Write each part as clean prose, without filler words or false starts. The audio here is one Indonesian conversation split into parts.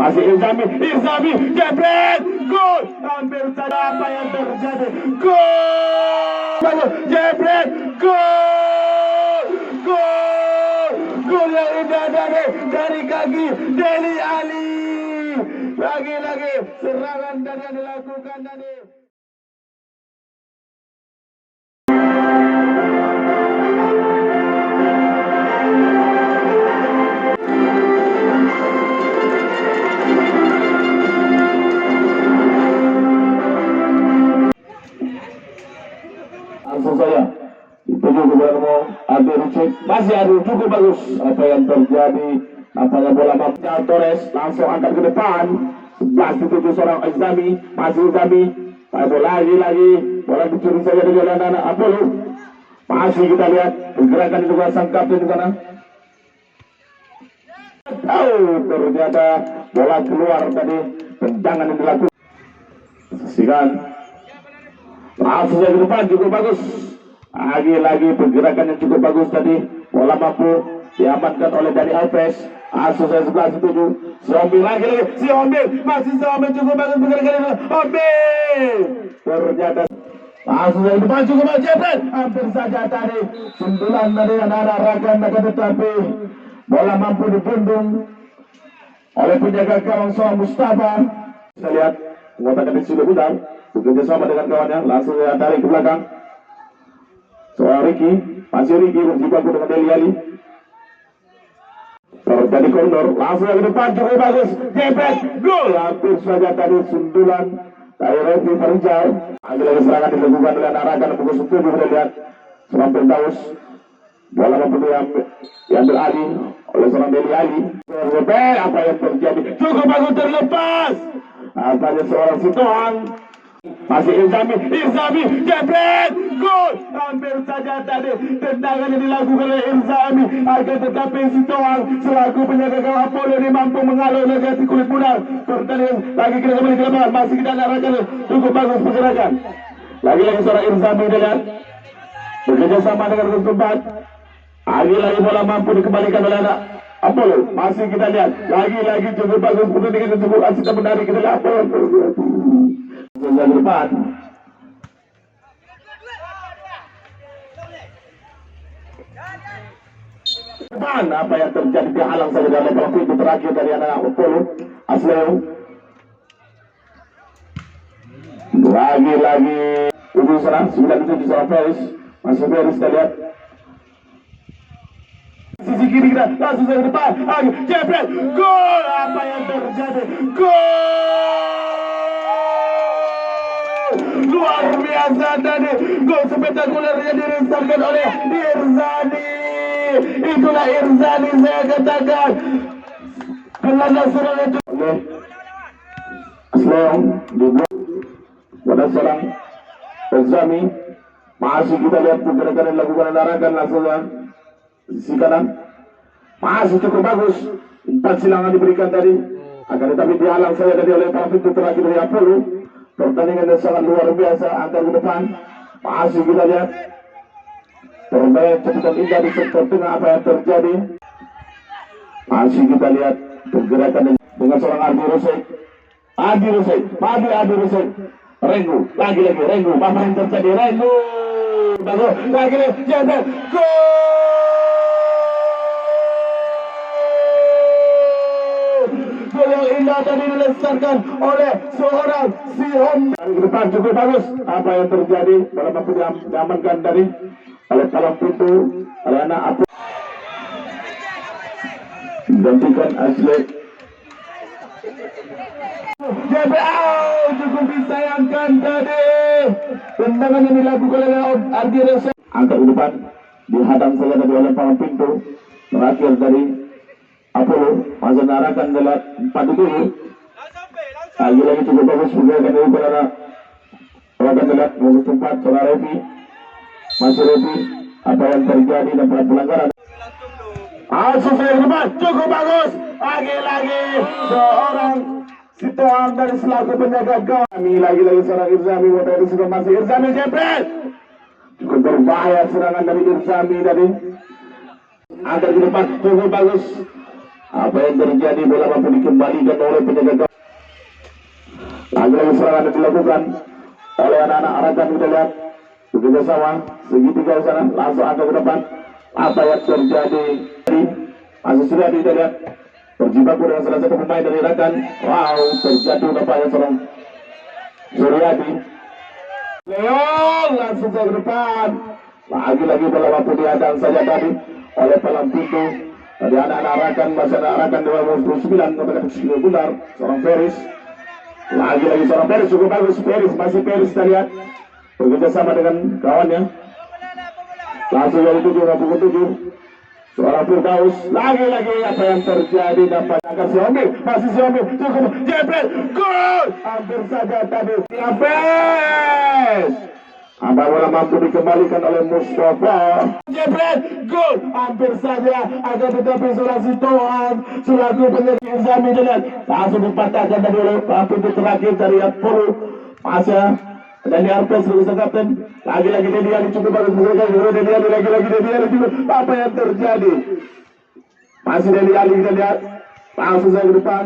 Masih Irzami, jebret, gol. Hampir saja apa yang terjadi. Gol, jebret, gol, gol, gol yang indah dari kaki Deli Ali. Lagi-lagi serangan yang dilakukan tadi. Langsung saja dituju ke Bermo Adi Rucik, masih Adi cukup bagus. Apa yang terjadi, nampaknya bola Mafia Torres langsung angkat ke depan. 11 dituju seorang Irzami, masih Irzami, bola lagi bola dicuri saja dari anak Apollo. Masih kita lihat pergerakan itu sang kapten di sana. Ternyata bola keluar tadi, tendangan yang dilakukan. Saksikan. Langsung ke depan cukup bagus. Lagi-lagi pergerakan yang cukup bagus tadi. Bola mampu diamankan oleh Dani Alves. Asus 11-7. Siombing lagi. Siombing masih Siombing cukup bagus pergerakan itu. Siombing ternyata langsung ke depan cukup bagus. Jebret hampir saja tadi sundulan dari anak-anak Ragan, tetapi bola mampu dibendung oleh penjaga gawang seorang Mustafa. Kita lihat mengatakan di sudah benar bekerja sama dengan kawannya, langsung dia tarik ke belakang. Seorang Ricky, masih Ricky berjibaku dengan Deli Ali. Terjadi koridor, langsung ke depan cukup bagus. Jebret, gol. Hampir saja tadi sundulan dari Revi Farijal. Lagi-lagi serangan dilakukan oleh Arakan pukul 10. Kita lihat seorang Firdaus. Bola mampu diambil Ali oleh seorang Deli Ali. Jebret, apa yang terjadi? Cukup bagus terlepas. Asalnya seorang Sitohang. Masih Irzami, jebret, gol. Hampir saja tadi tendangan yang dilakukan oleh Irzami, akan tetapi Sitohang selaku penjaga gawang Apollo ini mampu menghalau negasi kulit pudar. Pertandingan lagi kita kembali ke lapangan, masih kita arahkan cukup bagus pergerakan. Lagi-lagi seorang Irzami dengan bekerja sama dengan tempat. Lagi-lagi bola mampu dikembalikan oleh anak Apollo. Masih kita lihat lagi-lagi cukup bagus pertandingan yang cukup asik dan menarik. Kita lihat Apollo yang depan. Depan apa yang terjadi, dihalang saja dari bola pintu terakhir dari anak Apollo. Asleo lagi-lagi ujung serang 97 seorang Paris. Masih Paris kita lihat sisi kiri kita langsung ke depan. Jebret, gol. Apa yang terjadi? Gol luar biasa tadi. Gol spektakuler yang dirasakan oleh Irzani. Itulah Irzani, saya katakan. Gelandang serangan itu oleh Asleong dibuat pada serang Irzani. Masih kita lihat pergerakan yang dilakukan Arakan langsung sisi kanan. Masih cukup bagus. 4 silangan diberikan tadi, akan tetapi dihalang saja tadi oleh para pintu terakhir dari Apollo. Pertandingan yang sangat luar biasa antar ke depan. Masih kita lihat permainan cepat indah di sektor tengah. Apa yang terjadi? Masih kita lihat pergerakan dengan seorang Adi Rusek. Renggu, lagi-lagi Renggu. Apa yang terjadi? Renggu bagus, lagi-lagi Jebret, gol. Gol yang indah tadi dilesarkan oleh seorang Sihon. Dari depan cukup bagus. Apa yang terjadi? Bola mampu diamankan dari oleh palang pintu oleh anak Apu. Gantikan Asle. JBL cukup disayangkan tadi. Tendangan yang dilakukan oleh Ardi Resa. Angkat ke depan, dihadang saja tadi oleh palang pintu terakhir dari Apollo. Masih Arakan adalah 4-7. Lagi-lagi cukup bagus pergerakan dari pada Arakan adalah bagus tempat seorang Revi. Masih Revi. Apa yang terjadi dan pelanggaran? Asus dari depan cukup bagus. Lagi-lagi seorang Sitohang dari selaku penjaga gawang. Lagi-lagi seorang Irzami. Waktu itu masih Irzami, jebret. Cukup berbahaya serangan dari Irzami tadi. Angkat ke depan cukup bagus. Apa yang terjadi, bola mampu dikembalikan oleh penjaga gawang. Lagi-lagi serangan yang dilakukan oleh anak-anak Arakan. Kita lihat bekerja sama segitiga di sana, langsung angkat ke depan. Apa yang terjadi? Masih sudah kita lihat berjibaku dengan salah satu pemain dari Arakan. Wow, terjatuh nampaknya seorang Suryadi. Leon langsung ke depan. Lagi-lagi bola mampu dihadang saja tadi oleh palang pintu dari anak-anak Arakan. Masih ada Arakan 29 menggunakan skill benar seorang Feris. Lagi-lagi seorang Feris, cukup bagus. Feris, masih Feris, kita lihat bekerja sama dengan kawannya. Langsung dari 7 seorang Firdaus. Lagi-lagi apa yang terjadi, dapat akan Xiaomi, masih Xiaomi, cukup jebret, gol, hampir saja tadi Hampes. Apa bola mampu dikembalikan oleh Mustafa, jebret, gol, hampir saja akan tetapi seorang Sitoan selaku penjaga Inzami dengan langsung dipatahkan dari oleh pintu terakhir dari Apollo. Masih dan di Arpes sebagai kapten. Lagi-lagi Deli cukup bagus mengejar. Deli cukup. Apa yang terjadi? Masih Deli kita lihat. Langsung saya ke depan.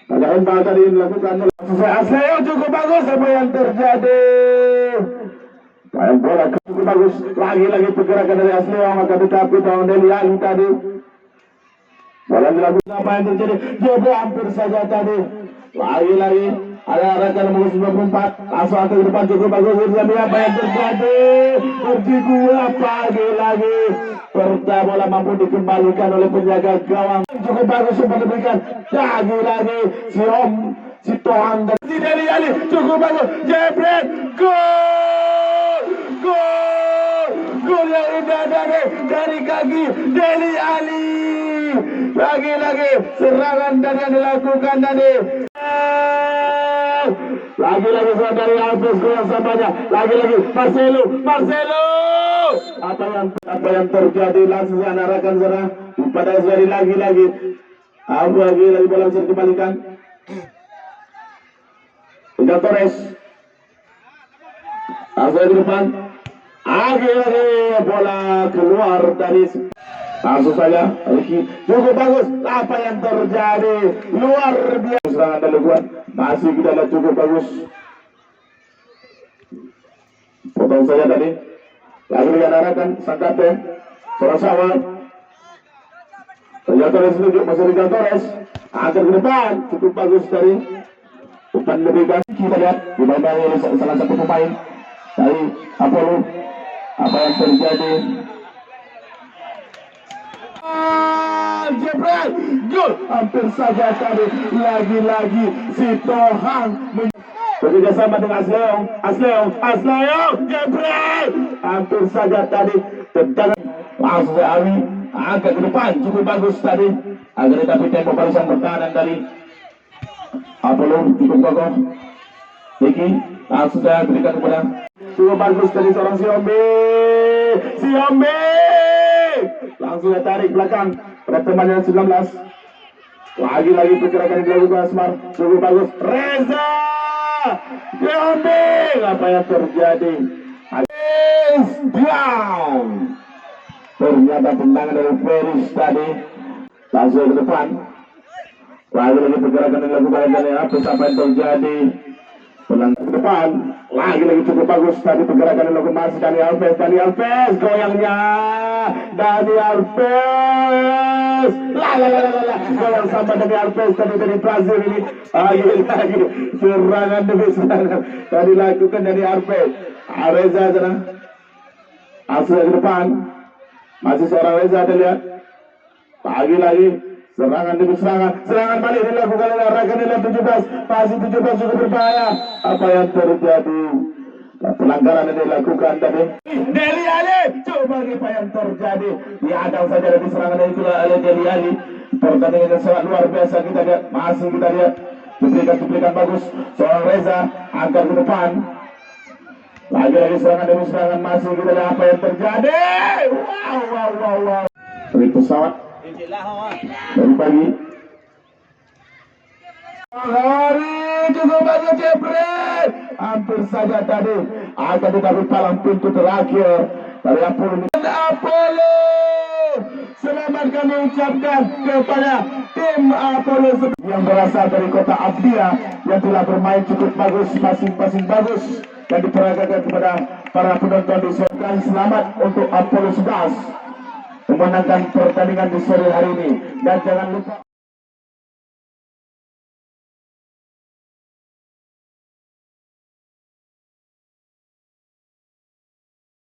Pada hembal tadi dilakukan. Langsung saya Asleo cukup bagus. Apa yang terjadi? Main bola cukup bagus. Lagi-lagi pergerakan dari Asleo. Maka tetapi tahun Deli tadi. Bola dilakukan. Apa yang terjadi? Jodoh hampir saja tadi. Lagi-lagi ada Arakan nomor 94, langsung ke depan cukup bagus. Apa yang terjadi? Berjiwa lagi. Perta bola mampu dikembalikan oleh penjaga gawang. Cukup bagus untuk diberikan. Lagi si Tohang dan si Deli Ali cukup bagus. Jebret, gol yang indah dari kaki Deli Ali. Lagi-lagi serangan dan yang dilakukan tadi. Lagi-lagi serangan dari Alves yang samanya. Lagi-lagi Marcelo. Apa yang terjadi, langsung Arakan sana pada sekali lagi-lagi. Lagi bola bisa dikembalikan. Tinggal Torres. Langsung ke depan. Lagi-lagi bola keluar dari langsung saja Ricky cukup bagus. Apa yang terjadi, luar biasa serangan dari Luan. Masih kita lihat cukup bagus. Potong saja tadi. Lagi Arakan sang kapten seorang Sawal. Tinggal Torres tunjuk, masih tinggal Torres angkat ke depan, cukup bagus dari umpan lebih baik. Kita lihat dibantai oleh salah satu pemain dari Apollo. Apa yang terjadi? Jebret, gol, hampir saja tadi. Lagi-lagi si Tohang bekerja sama dengan Asleo, jebret, hampir saja tadi. Tendangan langsung Awi angkat ke depan, cukup bagus tadi. Agar tetapi tempo barisan pertahanan dari Apollo cukup kokoh. Ricky langsung saya berikan kepada cukup bagus dari seorang Xiaomi. Langsung dia tarik belakang pada teman yang 19. Lagi-lagi pergerakan yang dilakukan Asmar cukup bagus. Reza Xiaomi, apa yang terjadi? Down. Ternyata tendangan dari Feris tadi. Langsung ke depan. Lagi-lagi pergerakan yang dilakukan dari apa yang terjadi? Pulang ke depan, lagi-lagi cukup bagus tadi pergerakan yang masih Dani Alves, goyangnya Dani Alves, goyang sama Dani Alves tadi dari Brazil ini. Lagi serangan demi serangan tadi lakukan Dani Alves. Reza sana, asal ke depan, masih seorang Reza terlihat. Lagi-lagi serangan demi serangan balik dilakukan oleh Arakan nilai 17, masih 17 cukup berbahaya. Apa yang terjadi? Pelanggaran yang dilakukan tadi. Deli Ali, coba apa yang terjadi? Diadang saja dari serangan dari Deli Ali. Pertandingan yang sangat luar biasa kita lihat, masih kita lihat cuplikan bagus. Seorang Reza angkat ke depan. Lagi-lagi serangan demi serangan, masih kita lihat apa yang terjadi. Wow. Dari pesawat dari pagi hari cukup bagus jebret, hampir saja tadi akan tetapi palang pintu terakhir dari Apollo Selamat kami ucapkan kepada tim Apollo yang berasal dari kota Abdia yang telah bermain cukup bagus, masing-masing bagus, dan diperagakan kepada para penonton di sore. Selamat untuk Apollo 11 memenangkan pertandingan di sore hari ini, dan jangan lupa